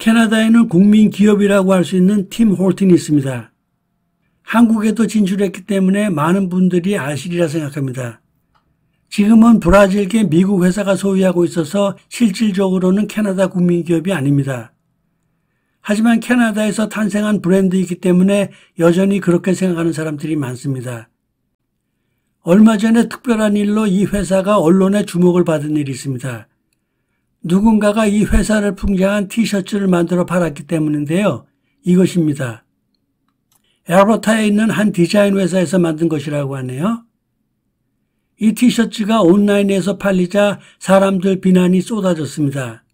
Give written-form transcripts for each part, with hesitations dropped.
캐나다에는 국민 기업이라고 할 수 있는 팀 홀튼이 있습니다. 한국에도 진출했기 때문에 많은 분들이 아시리라 생각합니다. 지금은 브라질계 미국 회사가 소유하고 있어서 실질적으로는 캐나다 국민 기업이 아닙니다. 하지만 캐나다에서 탄생한 브랜드이기 때문에 여전히 그렇게 생각하는 사람들이 많습니다. 얼마 전에 특별한 일로 이 회사가 언론의 주목을 받은 일이 있습니다. 누군가가 이 회사를 풍자한 티셔츠를 만들어 팔았기 때문인데요. 이것입니다. 알버타에 있는 한 디자인 회사에서 만든 것이라고 하네요. 이 티셔츠가 온라인에서 팔리자 사람들 비난이 쏟아졌습니다.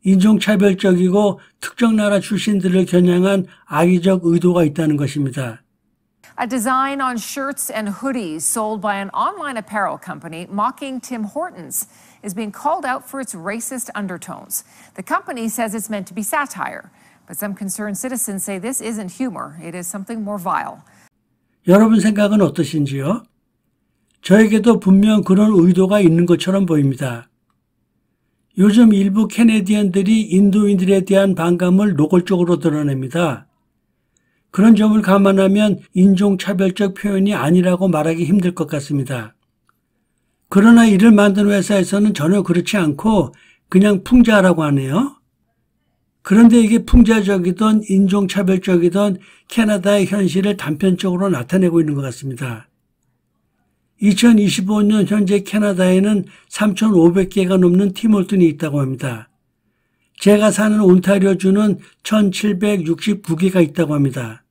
인종차별적이고 특정 나라 출신들을 겨냥한 악의적 의도가 있다는 것입니다. A design on shirts and hoodies sold by an online apparel company mocking Tim Hortons is being called out for its racist undertones. The company says it's meant to be satire, but some concerned citizens say this isn't humor, it is something more vile. 여러분 생각은 어떠신지요? 저에게도 분명 그런 의도가 있는 것처럼 보입니다. 요즘 일부 캐네디언들이 인도인들에 대한 반감을 노골적으로 드러냅니다. 그런 점을 감안하면 인종차별적 표현이 아니라고 말하기 힘들 것 같습니다. 그러나 이를 만든 회사에서는 전혀 그렇지 않고 그냥 풍자라고 하네요. 그런데 이게 풍자적이든 인종차별적이든 캐나다의 현실을 단편적으로 나타내고 있는 것 같습니다. 2025년 현재 캐나다에는 3,500개가 넘는 팀 홀튼이 있다고 합니다. 제가 사는 온타리오주는 1,769개가 있다고 합니다.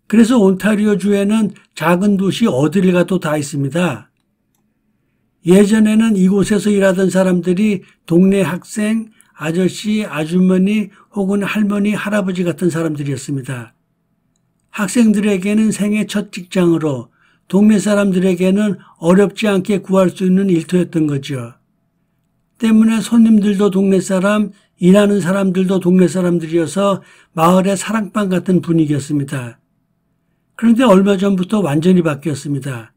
그래서 온타리오주에는 작은 도시 어디를 가도 다 있습니다. 예전에는 이곳에서 일하던 사람들이 동네 학생, 아저씨, 아주머니 혹은 할머니, 할아버지 같은 사람들이었습니다. 학생들에게는 생애 첫 직장으로, 동네 사람들에게는 어렵지 않게 구할 수 있는 일터였던 거죠. 때문에 손님들도 동네 사람, 일하는 사람들도 동네 사람들이어서 마을의 사랑방 같은 분위기였습니다. 그런데 얼마 전부터 완전히 바뀌었습니다.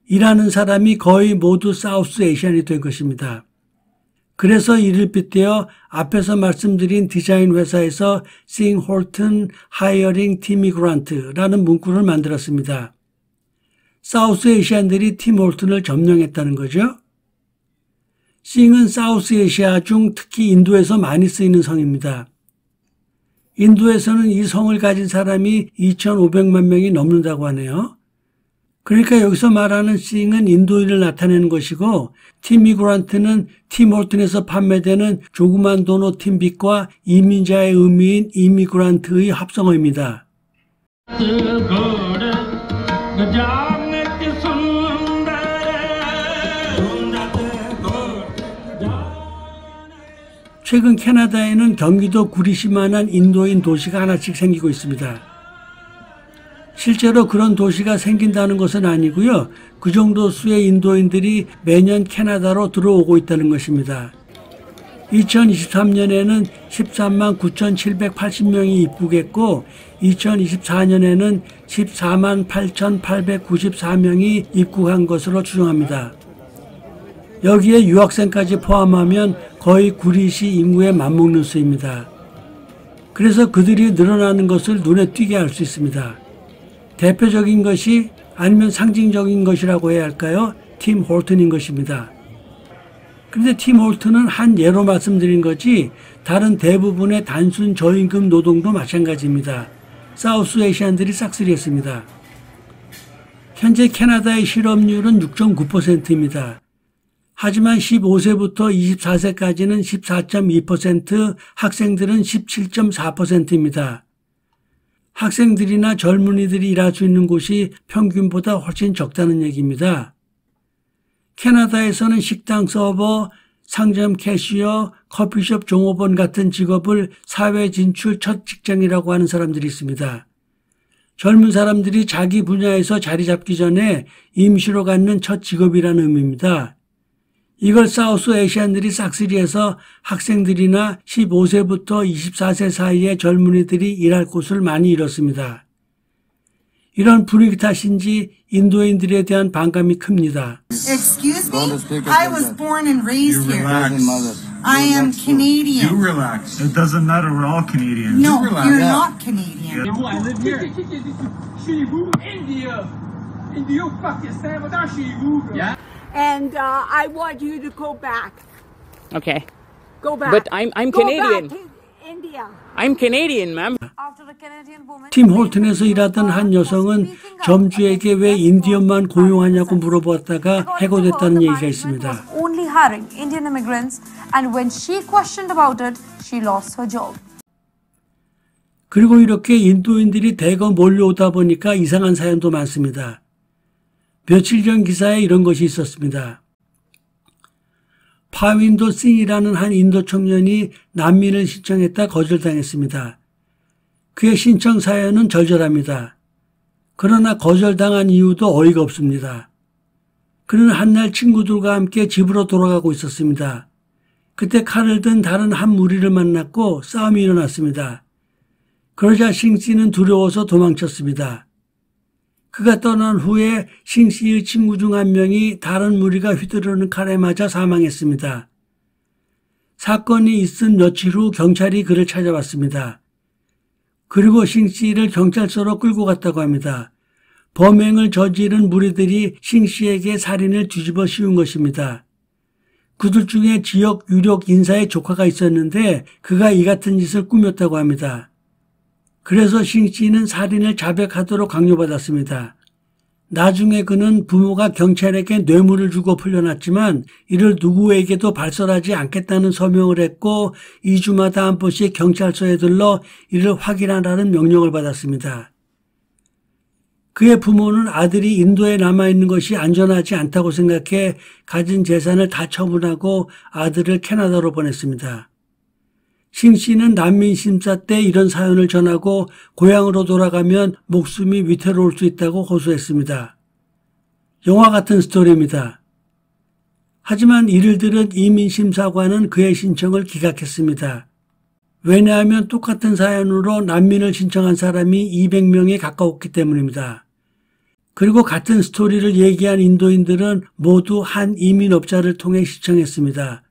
일하는 사람이 거의 모두 사우스 에이시안이 된 것입니다. 그래서 이를 빗대어 앞에서 말씀드린 디자인 회사에서 Seeing Horton Hiring Team Migrant라는 문구를 만들었습니다. 사우스 에이시안들이 팀 홀튼을 점령했다는 거죠. 싱은 사우스 에이시아 중 특히 인도에서 많이 쓰이는 성입니다. 인도에서는 이 성을 가진 사람이 2,500만 명이 넘는다고 하네요. 그러니까 여기서 말하는 싱은 인도인을 나타내는 것이고 팀 미그란트는 팀 홀튼에서 판매되는 조그만 도넛 팀빅과 이민자의 의미인 이미그란트의 합성어입니다. 최근 캐나다에는 경기도 구리시만한 인도인 도시가 하나씩 생기고 있습니다. 실제로 그런 도시가 생긴다는 것은 아니고요. 그 정도 수의 인도인들이 매년 캐나다로 들어오고 있다는 것입니다. 2023년에는 13만 9,780명이 입국했고 2024년에는 14만 8,894명이 입국한 것으로 추정합니다. 여기에 유학생까지 포함하면 거의 구리시 인구에 맞먹는 수입니다. 그래서 그들이 늘어나는 것을 눈에 띄게 할 수 있습니다. 대표적인 것이 아니면 상징적인 것이라고 해야 할까요? 팀 홀튼인 것입니다. 그런데 팀 홀튼은 한 예로 말씀드린 거지 다른 대부분의 단순 저임금 노동도 마찬가지입니다. 사우스 에이시안들이 싹쓸이했습니다. 현재 캐나다의 실업률은 6.9%입니다. 하지만 15세부터 24세까지는 14.2%, 학생들은 17.4%입니다. 학생들이나 젊은이들이 일할 수 있는 곳이 평균보다 훨씬 적다는 얘기입니다. 캐나다에서는 식당 서버, 상점 캐시어, 커피숍 종업원 같은 직업을 사회 진출 첫 직장이라고 하는 사람들이 있습니다. 젊은 사람들이 자기 분야에서 자리 잡기 전에 임시로 갖는 첫 직업이라는 의미입니다. 이걸 사우스 에이시안들이 싹쓸이해서 학생들이나 15세부터 24세 사이의 젊은이들이 일할 곳을 많이 잃었습니다. 이런 분위기 탓인지 인도인들에 대한 반감이 큽니다. Excuse me? I was born and raised here. I am Canadian. You relax. It doesn't matter, we're all Canadians. No, relax. you're Yeah. not Canadian. I live here. India. India Pakistan yeah. And I want you to go back. Okay. Go back. But I'm Go Canadian. back to India. I'm Canadian, ma'am. 팀 홀튼에서 일하던 한 여성은 점주에게 왜 인디언만 고용하냐고 물어보았다가 해고됐다는 얘기가 있습니다. Only hiring Indian immigrants, and when she questioned about it, she lost her job. 그리고 이렇게 인도인들이 대거 몰려오다 보니까 이상한 사연도 많습니다. 며칠 전 기사에 이런 것이 있었습니다. 파윈도 싱이라는 한 인도 청년이 난민을 신청했다 거절당했습니다. 그의 신청 사연은 절절합니다. 그러나 거절당한 이유도 어이가 없습니다. 그는 한날 친구들과 함께 집으로 돌아가고 있었습니다. 그때 칼을 든 다른 한 무리를 만났고 싸움이 일어났습니다. 그러자 싱씨는 두려워서 도망쳤습니다. 그가 떠난 후에 싱씨의 친구 중 한 명이 다른 무리가 휘두르는 칼에 맞아 사망했습니다. 사건이 있은 며칠 후 경찰이 그를 찾아왔습니다. 그리고 싱씨를 경찰서로 끌고 갔다고 합니다. 범행을 저지른 무리들이 싱씨에게 살인을 뒤집어 씌운 것입니다. 그들 중에 지역 유력 인사의 조카가 있었는데 그가 이 같은 짓을 꾸몄다고 합니다. 그래서 싱씨는 살인을 자백하도록 강요받았습니다. 나중에 그는 부모가 경찰에게 뇌물을 주고 풀려났지만 이를 누구에게도 발설하지 않겠다는 서명을 했고 2주마다 한 번씩 경찰서에 들러 이를 확인하라는 명령을 받았습니다. 그의 부모는 아들이 인도에 남아있는 것이 안전하지 않다고 생각해 가진 재산을 다 처분하고 아들을 캐나다로 보냈습니다. 싱씨는 난민 심사 때 이런 사연을 전하고 고향으로 돌아가면 목숨이 위태로울 수 있다고 호소했습니다. 영화 같은 스토리입니다. 하지만 이를 들은 이민심사관은 그의 신청을 기각했습니다. 왜냐하면 똑같은 사연으로 난민을 신청한 사람이 200명에 가까웠기 때문입니다. 그리고 같은 스토리를 얘기한 인도인들은 모두 한 이민업자를 통해 신청했습니다.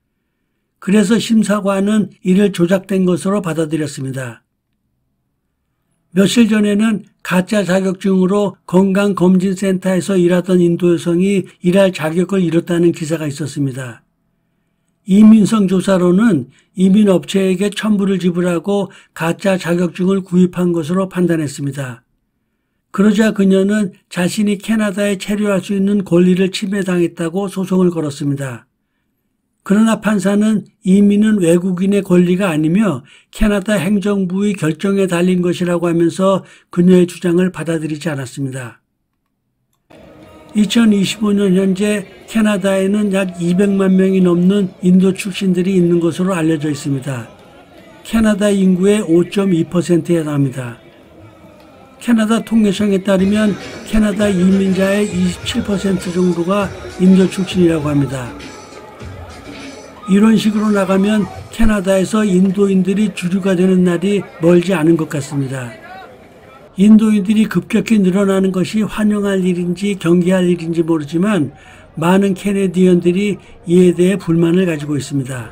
그래서 심사관은 이를 조작된 것으로 받아들였습니다. 며칠 전에는 가짜 자격증으로 건강검진센터에서 일하던 인도 여성이 일할 자격을 잃었다는 기사가 있었습니다. 이민성 조사로는 이민업체에게 첨부를 지불하고 가짜 자격증을 구입한 것으로 판단했습니다. 그러자 그녀는 자신이 캐나다에 체류할 수 있는 권리를 침해당했다고 소송을 걸었습니다. 그러나 판사는 이민은 외국인의 권리가 아니며 캐나다 행정부의 결정에 달린 것이라고 하면서 그녀의 주장을 받아들이지 않았습니다. 2025년 현재 캐나다에는 약 200만 명이 넘는 인도 출신들이 있는 것으로 알려져 있습니다. 캐나다 인구의 5.2%에 해당합니다. 캐나다 통계청에 따르면 캐나다 이민자의 27% 정도가 인도 출신이라고 합니다. 이런 식으로 나가면 캐나다에서 인도인들이 주류가 되는 날이 멀지 않은 것 같습니다. 인도인들이 급격히 늘어나는 것이 환영할 일인지 경계할 일인지 모르지만 많은 캐네디언들이 이에 대해 불만을 가지고 있습니다.